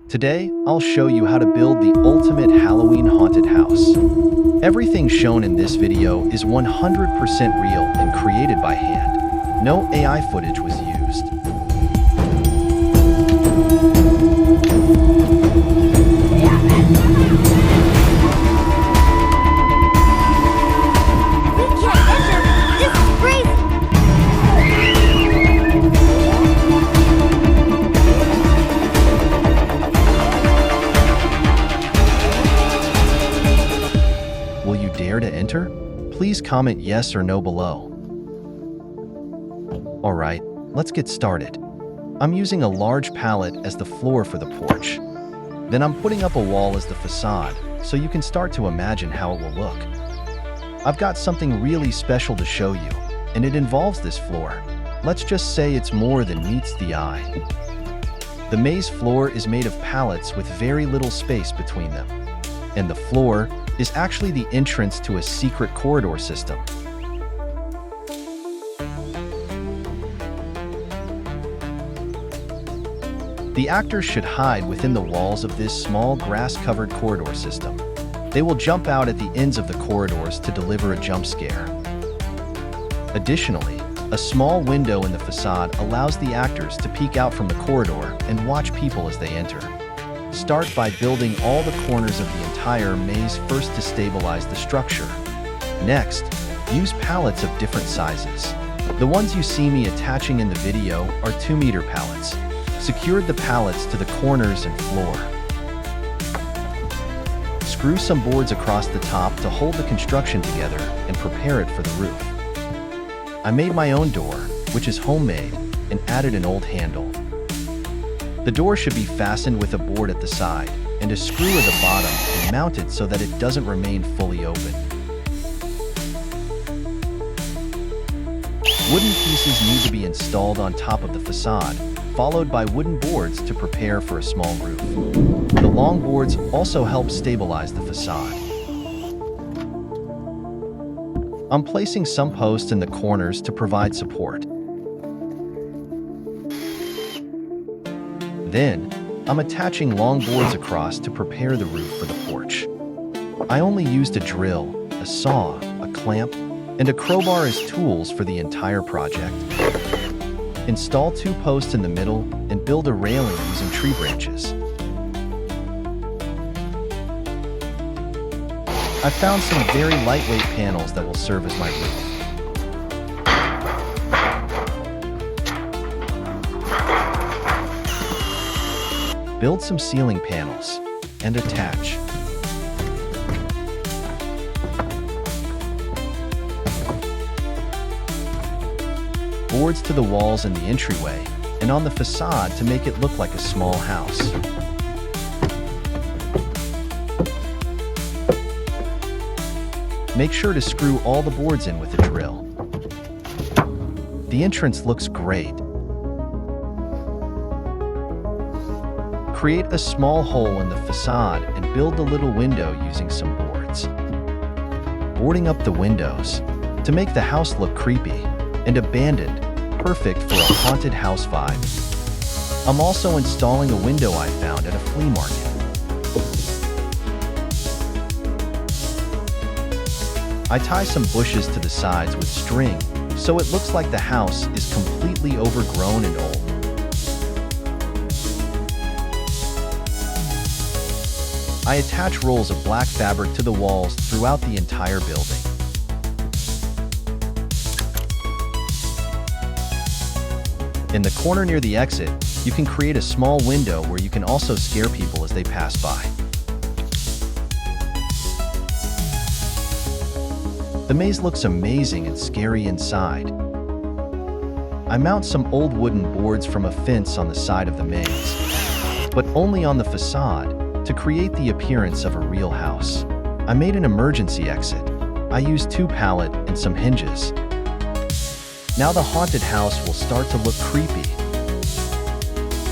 Today, I'll show you how to build the ultimate Halloween haunted house. Everything shown in this video is 100% real and created by hand. No AI footage was used. Dare to enter? Please comment yes or no below. Alright, let's get started. I'm using a large pallet as the floor for the porch. Then I'm putting up a wall as the facade, so you can start to imagine how it will look. I've got something really special to show you, and it involves this floor. Let's just say it's more than meets the eye. The maze floor is made of pallets with very little space between them, and the floor is actually the entrance to a secret corridor system. The actors should hide within the walls of this small grass-covered corridor system. They will jump out at the ends of the corridors to deliver a jump scare. Additionally, a small window in the facade allows the actors to peek out from the corridor and watch people as they enter. Start by building all the corners of the entire maze first to stabilize the structure. Next, use pallets of different sizes. The ones you see me attaching in the video are 2-meter pallets. Secure the pallets to the corners and floor. Screw some boards across the top to hold the construction together and prepare it for the roof. I made my own door, which is homemade, and added an old handle. The door should be fastened with a board at the side and a screw at the bottom and mounted so that it doesn't remain fully open. Wooden pieces need to be installed on top of the facade, followed by wooden boards to prepare for a small roof. The long boards also help stabilize the facade. I'm placing some posts in the corners to provide support. Then, I'm attaching long boards across to prepare the roof for the porch. I only used a drill, a saw, a clamp, and a crowbar as tools for the entire project. Install 2 posts in the middle and build a railing using tree branches. I found some very lightweight panels that will serve as my roof. Build some ceiling panels and attach. Boards to the walls and the entryway and on the facade to make it look like a small house. Make sure to screw all the boards in with a drill. The entrance looks great. Create a small hole in the facade and build a little window using some boards. Boarding up the windows to make the house look creepy and abandoned, perfect for a haunted house vibe. I'm also installing a window I found at a flea market. I tie some bushes to the sides with string so it looks like the house is completely overgrown and old. I attach rolls of black fabric to the walls throughout the entire building. In the corner near the exit, you can create a small window where you can also scare people as they pass by. The maze looks amazing and scary inside. I mount some old wooden boards from a fence on the side of the maze, but only on the facade, to create the appearance of a real house. I made an emergency exit. I used 2 pallet and some hinges. Now the haunted house will start to look creepy.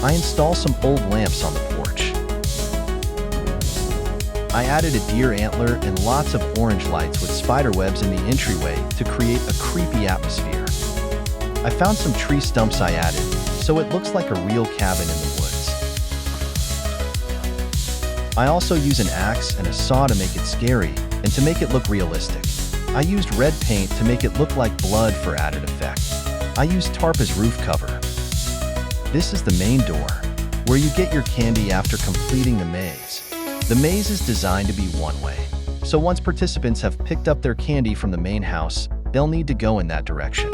I install some old lamps on the porch. I added a deer antler and lots of orange lights with spider webs in the entryway to create a creepy atmosphere. I found some tree stumps I added, so it looks like a real cabin in the woods. I also use an axe and a saw to make it scary and to make it look realistic. I used red paint to make it look like blood for added effect. I used tarp as roof cover. This is the main door, where you get your candy after completing the maze. The maze is designed to be one-way, so once participants have picked up their candy from the main house, they'll need to go in that direction.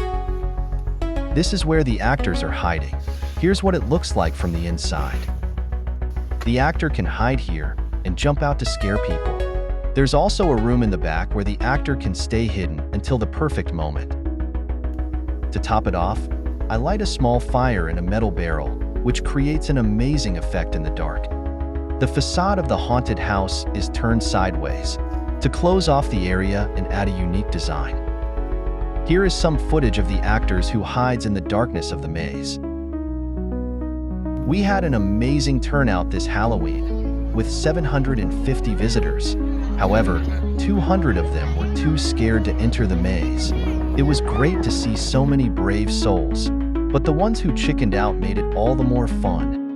This is where the actors are hiding. Here's what it looks like from the inside. The actor can hide here and jump out to scare people. There's also a room in the back where the actor can stay hidden until the perfect moment. To top it off, I light a small fire in a metal barrel, which creates an amazing effect in the dark. The facade of the haunted house is turned sideways to close off the area and add a unique design. Here is some footage of the actors who hides in the darkness of the maze. We had an amazing turnout this Halloween, with 750 visitors. However, 200 of them were too scared to enter the maze. It was great to see so many brave souls, but the ones who chickened out made it all the more fun.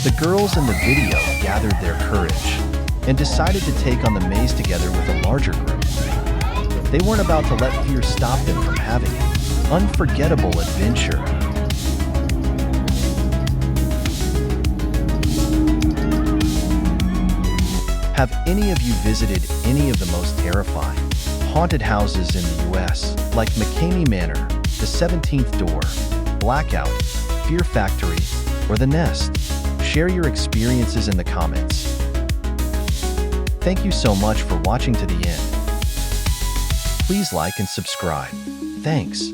The girls in the video gathered their courage and decided to take on the maze together with a larger group. They weren't about to let fear stop them from having an unforgettable adventure. Have any of you visited any of the most terrifying haunted houses in the US, like McKamey Manor, the 17th Door, Blackout, Fear Factory, or The Nest? Share your experiences in the comments. Thank you so much for watching to the end. Please like and subscribe. Thanks.